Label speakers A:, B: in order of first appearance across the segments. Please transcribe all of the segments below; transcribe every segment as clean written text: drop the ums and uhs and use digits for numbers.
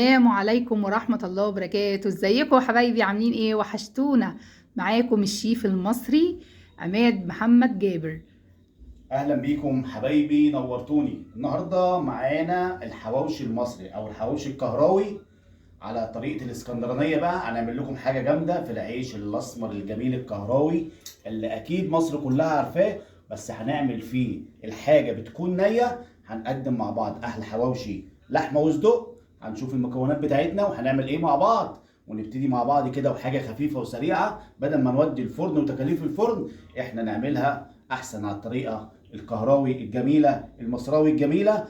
A: السلام عليكم ورحمة الله وبركاته. ازيكم يا حبايبي؟ عاملين ايه؟ وحشتونا. معاكم الشيف المصري عماد محمد جابر.
B: اهلا بيكم حبايبي، نورتوني. النهارده معانا الحواوشي المصري او الحواوشي الكهراوي على طريقه الاسكندرانيه. بقى هنعمل لكم حاجه جامده في العيش الاسمر الجميل الكهراوي اللي اكيد مصر كلها عارفاه، بس هنعمل فيه الحاجه بتكون نيه. هنقدم مع بعض احلى حواوشي لحمه وصدق. هنشوف المكونات بتاعتنا وهنعمل ايه مع بعض، ونبتدي مع بعض كده، وحاجه خفيفه وسريعه بدل ما نودي الفرن وتكاليف الفرن، احنا نعملها احسن على الطريقه الكهراوي الجميله المصراوي الجميله.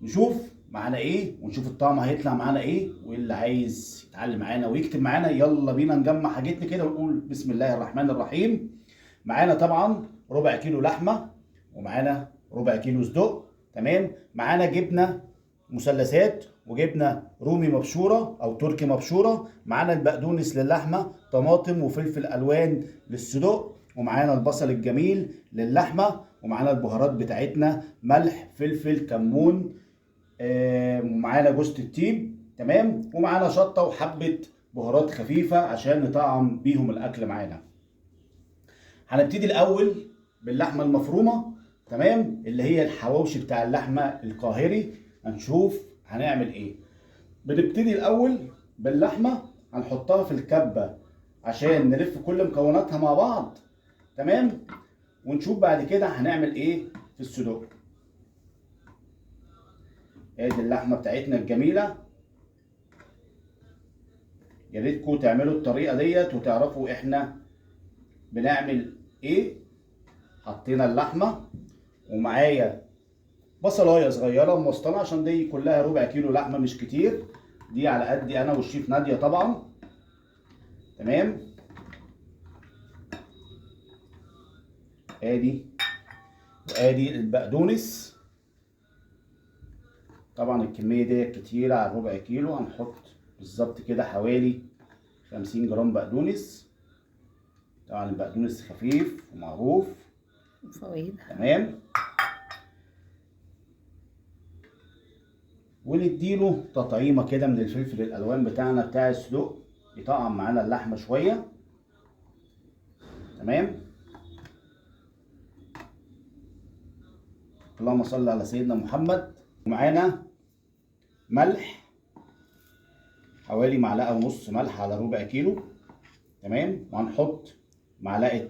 B: نشوف معانا ايه ونشوف الطعم هيطلع معانا ايه، واللي عايز يتعلم معانا ويكتب معانا يلا بينا نجمع حاجتنا كده ونقول بسم الله الرحمن الرحيم. معانا طبعا ربع كيلو لحمه، ومعانا ربع كيلو صدق. تمام. معانا جبنه مثلثات وجبنه رومي مبشوره او تركي مبشوره. معانا البقدونس للحمه، طماطم وفلفل الوان للصدق، ومعانا البصل الجميل للحمه، ومعانا البهارات بتاعتنا ملح فلفل كمون، ومعانا جوز الطيب. تمام. ومعانا شطه وحبه بهارات خفيفه عشان نطعم بيهم الاكل معانا. هنبتدي الاول باللحمه المفرومه، تمام، اللي هي الحواوشي بتاع اللحمه القاهري. هنشوف هنعمل ايه. بنبتدي الاول باللحمه، هنحطها في الكبه عشان نلف كل مكوناتها مع بعض. تمام. ونشوف بعد كده هنعمل ايه في الصدوق. ادي اللحمه بتاعتنا الجميله. يا ريتكم تعملوا الطريقه ديت وتعرفوا احنا بنعمل ايه. حطينا اللحمه، ومعايا بصلايه صغيره موسطنه عشان دي كلها ربع كيلو لحمه مش كتير، دي على قدي انا والشيف ناديه طبعا. تمام. ادي وادي البقدونس. طبعا الكميه ديت كتيره على ربع كيلو، هنحط بالظبط كده حوالي 50 جرام بقدونس. طبعا البقدونس خفيف ومعروف.
A: فوائد.
B: تمام. ونديله تطعيمه كده من الفلفل الالوان بتاعنا بتاع الصدوق، يطعم معانا اللحمه شويه. تمام. اللهم صل على سيدنا محمد. ومعانا ملح حوالي معلقه ونص ملح على ربع كيلو. تمام. وهنحط معلقه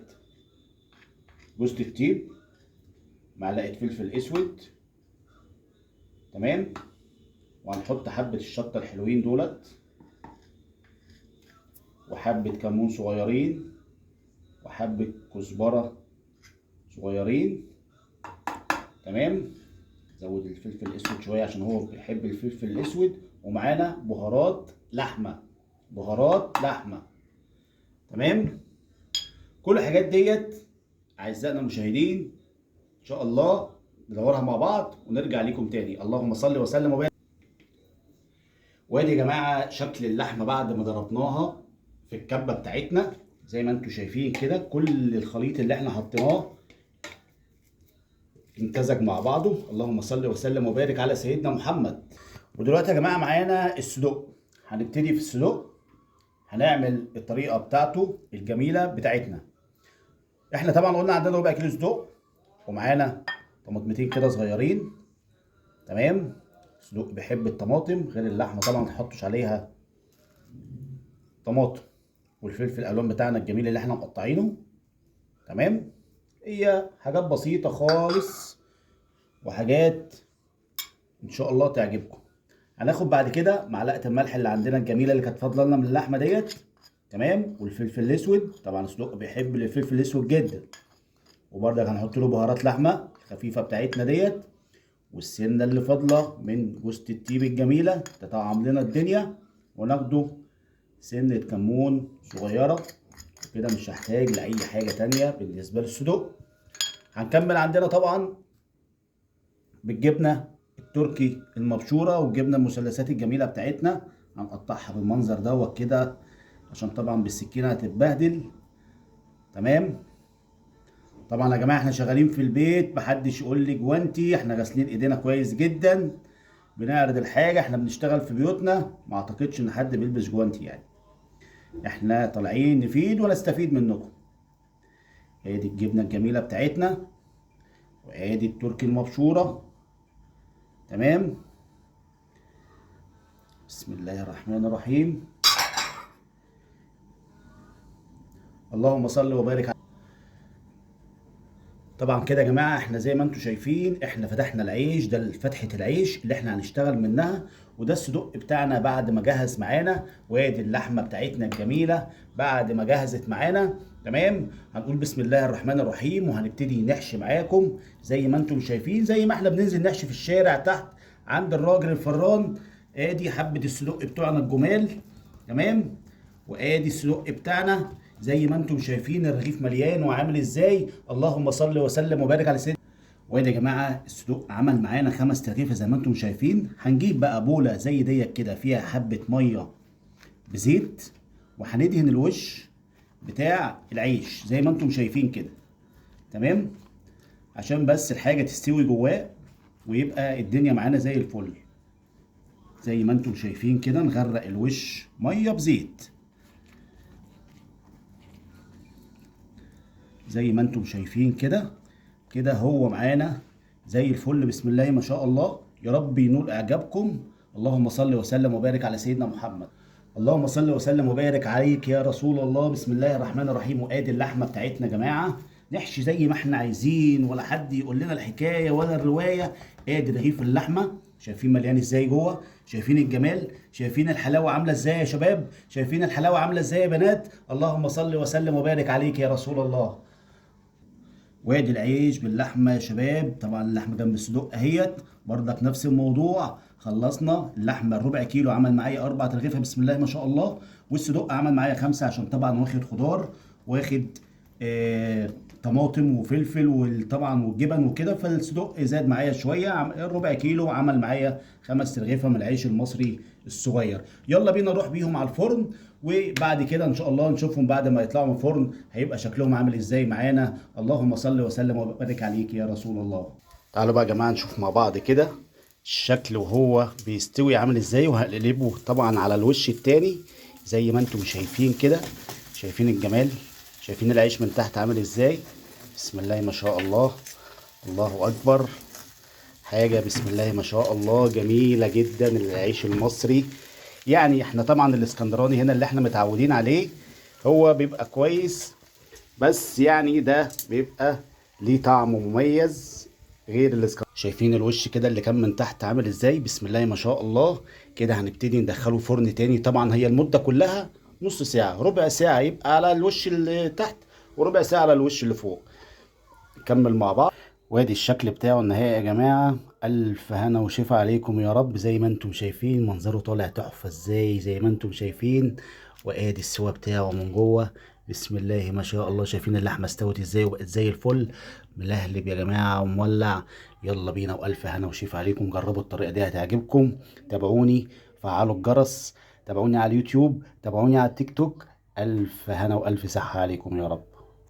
B: جوز الطيب، معلقه فلفل اسود. تمام. وهنحط حبه الشطه الحلوين دولت، وحبه كمون صغيرين، وحبه كزبره صغيرين. تمام. زود الفلفل الاسود شويه عشان هو بيحب الفلفل الاسود. ومعانا بهارات لحمه، بهارات لحمه. تمام. كل الحاجات ديت اعزائنا المشاهدين ان شاء الله ندورها مع بعض ونرجع ليكم تاني. اللهم صل وسلم وبارك. وادي يا جماعه شكل اللحمه بعد ما ضربناها في الكبه بتاعتنا زي ما انتم شايفين كده. كل الخليط اللي احنا حطيناه امتزج مع بعضه. اللهم صل وسلم وبارك على سيدنا محمد. ودلوقتي يا جماعه معانا الصدوق. هنبتدي في الصدوق، هنعمل الطريقه بتاعته الجميله بتاعتنا. احنا طبعا قلنا عندنا ربع كيلو صدوق، ومعانا طماطمتين كده صغيرين. تمام. الصدوق بيحب الطماطم غير اللحمه طبعا، ما تحطش عليها طماطم. والفلفل الالوان بتاعنا الجميل اللي احنا مقطعينه. تمام. هي حاجات بسيطه خالص وحاجات ان شاء الله تعجبكم. هناخد بعد كده معلقه الملح اللي عندنا الجميله اللي كانت فاضله لنا من اللحمه ديت. تمام. والفلفل الاسود، طبعا الصدوق بيحب الفلفل الاسود جدا. وبرضك هنحط له بهارات لحمه الخفيفه بتاعتنا ديت، والسنه اللي فاضله من جوز الطيب الجميله تطعم لنا الدنيا. وناخده سنه كمون صغيره كده. مش هحتاج لاي حاجه تانية بالنسبه للصدوق. هنكمل عندنا طبعا بالجبنه التركي المبشوره والجبنه المثلثات الجميله بتاعتنا. هنقطعها بالمنظر دوت كده عشان طبعا بالسكينه هتتبهدل. تمام. طبعا يا جماعه احنا شغالين في البيت، محدش يقول لي جوانتي، احنا غاسلين ايدينا كويس جدا. بنعرض الحاجه، احنا بنشتغل في بيوتنا، ما اعتقدش ان حد بيلبس جوانتي يعني. احنا طالعين نفيد ونستفيد منكم. ادي الجبنه الجميله بتاعتنا، وادي التركي المبشوره. تمام. بسم الله الرحمن الرحيم. اللهم صل وبارك. طبعا كده يا جماعه، احنا زي ما انتم شايفين احنا فتحنا العيش ده، فتحه العيش اللي احنا هنشتغل منها، وده الصدق بتاعنا بعد ما جهز معانا، وادي اللحمه بتاعتنا الجميله بعد ما جهزت معانا. تمام. هنقول بسم الله الرحمن الرحيم وهنبتدي نحشي معاكم زي ما انتم شايفين، زي ما احنا بننزل نحشي في الشارع تحت عند الراجل الفران. ادي حبه الصدق بتوعنا الجمال. تمام. وادي الصدق بتاعنا زي ما انتم شايفين، الرغيف مليان وعامل ازاي. اللهم صل وسلم وبارك على سيدنا. وادي يا جماعه الصدوق عمل معانا 5 رغيف زي ما انتم شايفين. هنجيب بقى بوله زي ديت كده فيها حبه ميه بزيت، وهندهن الوش بتاع العيش زي ما انتم شايفين كده. تمام. عشان بس الحاجه تستوي جواه ويبقى الدنيا معانا زي الفل. زي ما انتم شايفين كده نغرق الوش ميه بزيت زي ما انتم شايفين كده. كده هو معانا زي الفل. بسم الله ما شاء الله. يا رب ينول اعجابكم. اللهم صل وسلم وبارك على سيدنا محمد. اللهم صل وسلم وبارك عليك يا رسول الله. بسم الله الرحمن الرحيم. وادي اللحمه بتاعتنا يا جماعه، نحشي زي ما احنا عايزين ولا حد يقول لنا الحكايه ولا الروايه. ادي رغيف اللحمه، شايفين مليان ازاي جوه؟ شايفين الجمال؟ شايفين الحلاوه عامله ازاي يا شباب؟ شايفين الحلاوه عامله ازاي يا بنات؟ اللهم صل وسلم وبارك عليك يا رسول الله. وادي العيش باللحمه يا شباب. طبعا اللحمه جنب الصدوق اهيت برضك نفس الموضوع. خلصنا اللحمه الربع كيلو عمل معايا 4 رغيفه بسم الله ما شاء الله، والصدوق عمل معايا 5 عشان طبعا واخد خضار، واخد طماطم وفلفل وطبعا والجبن وكده، فالصدوق زاد معايا شويه. الربع كيلو عمل معايا 5 رغيفه من العيش المصري الصغير. يلا بينا نروح بيهم على الفرن، وبعد كده ان شاء الله نشوفهم بعد ما يطلعوا من الفرن هيبقى شكلهم عامل ازاي معانا. اللهم صل وسلم وبارك عليك يا رسول الله. تعالوا بقى يا جماعه نشوف مع بعض كده الشكل وهو بيستوي عامل ازاي، وهقلبه طبعا على الوش التاني زي ما انتم شايفين كده. شايفين الجمال؟ شايفين العيش من تحت عامل ازاي؟ بسم الله ما شاء الله. الله اكبر. حاجه بسم الله ما شاء الله جميله جدا العيش المصري. يعني احنا طبعا الاسكندراني هنا اللي احنا متعودين عليه هو بيبقى كويس، بس يعني ده بيبقى ليه طعم مميز غير الاسكندراني. شايفين الوش كده اللي كان من تحت عامل ازاي؟ بسم الله ما شاء الله. كده هنبتدي ندخله فرن تاني. طبعا هي المدة كلها نص ساعة، ربع ساعة يبقى على الوش اللي تحت وربع ساعة على الوش اللي فوق. نكمل مع بعض. وادي الشكل بتاعه النهائي يا جماعة. الف هنا وشفا عليكم يا رب. زي ما انتم شايفين منظره طالع تحفة ازاي زي ما انتم شايفين. وادي السوا بتاعه من جوه بسم الله ما شاء الله. شايفين اللحمة استوت ازاي وبقت زي الفل. ملهلب يا جماعة ومولع. يلا بينا والف هنا وشفا عليكم. جربوا الطريقة دي هتعجبكم. تابعوني، فعلوا الجرس، تابعوني على اليوتيوب، تابعوني على التيك توك. الف هنا والف صحة عليكم يا رب.